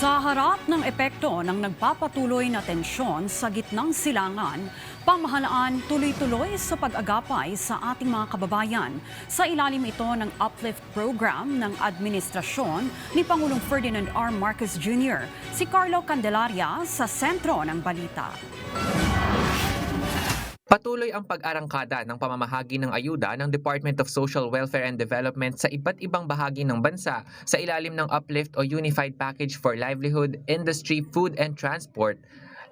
Sa harap ng epekto ng nagpapatuloy na tensyon sa gitnang silangan, pamahalaan tuloy-tuloy sa pag-agapay sa ating mga kababayan. Sa ilalim ito ng Uplift Program ng administrasyon ni Pangulong Ferdinand R. Marcos Jr. Si Carlo Candelaria sa sentro ng balita. Patuloy ang pag-arangkada ng pamamahagi ng ayuda ng Department of Social Welfare and Development sa iba't ibang bahagi ng bansa sa ilalim ng Uplift o Unified Package for Livelihood, Industry, Food and Transport.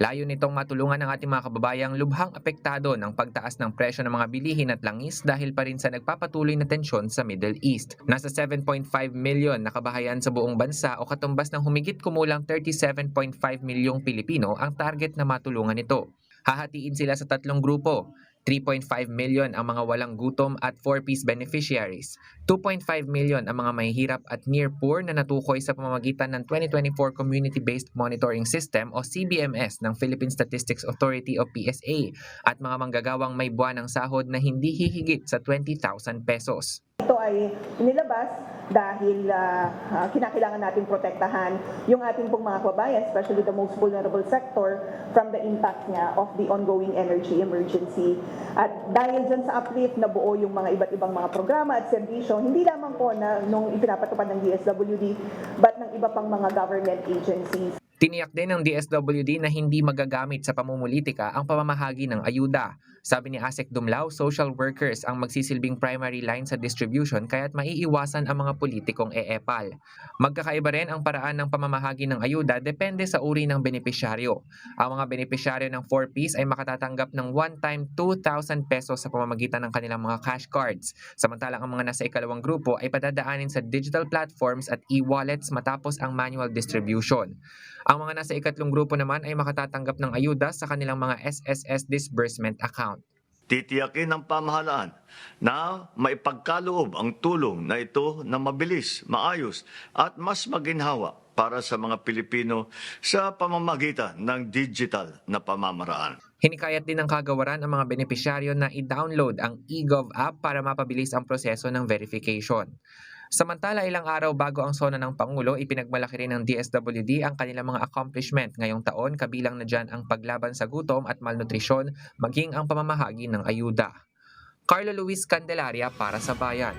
Layo nitong matulungan ang ating mga kababayang lubhang apektado ng pagtaas ng presyo ng mga bilihin at langis dahil pa rin sa nagpapatuloy na tensyon sa Middle East. Nasa 7.5 million na kabahayan sa buong bansa o katumbas ng humigit kumulang 37.5 milyong Pilipino ang target na matulungan nito. Hahatiin sila sa tatlong grupo. 3.5 million ang mga walang gutom at 4-piece beneficiaries. 2.5 million ang mga mahihirap at near poor na natukoy sa pamamagitan ng 2024 Community-Based Monitoring System o CBMS ng Philippine Statistics Authority o PSA at mga manggagawang may buwanang sahod na hindi hihigit sa 20,000 pesos. Ito ay inilabas dahil kinakailangan natin protektahan yung ating pong mga kababayan, especially the most vulnerable sector, from the impact niya of the ongoing energy emergency. At dahil dyan sa Uplift, nabuo yung mga iba't ibang mga programa at serbisyo, hindi lamang po na nung ipinapatupad ng DSWD, but ng iba pang mga government agencies. Tiniyak din ng DSWD na hindi magagamit sa pamumulitika ang pamamahagi ng ayuda. Sabi ni Asek Dumlao, social workers ang magsisilbing primary line sa distribution kaya't maiiwasan ang mga politikong eepal. Magkakaiba rin ang paraan ng pamamahagi ng ayuda depende sa uri ng benepisyaryo. Ang mga benepisyaryo ng 4-piece ay makatatanggap ng one-time 2,000 pesos sa pamamagitan ng kanilang mga cash cards. Samantalang ang mga nasa ikalawang grupo ay padadaanin sa digital platforms at e-wallets matapos ang manual distribution. Ang mga nasa ikatlong grupo naman ay makatatanggap ng ayuda sa kanilang mga SSS disbursement account. Titiyakin ng pamahalaan na maipagkaloob ang tulong na ito na mabilis, maayos at mas maginhawa para sa mga Pilipino sa pamamagitan ng digital na pamamaraan. Hinikayat din ng kagawaran ang mga benepisyaryo na i-download ang eGov app para mapabilis ang proseso ng verification. Samantala, ilang araw bago ang SONA ng Pangulo, ipinagmalaki rin ng DSWD ang kanilang mga accomplishment ngayong taon, kabilang na dyan ang paglaban sa gutom at malnutrisyon, maging ang pamamahagi ng ayuda. Carlo Luis Candelaria para sa Bayan.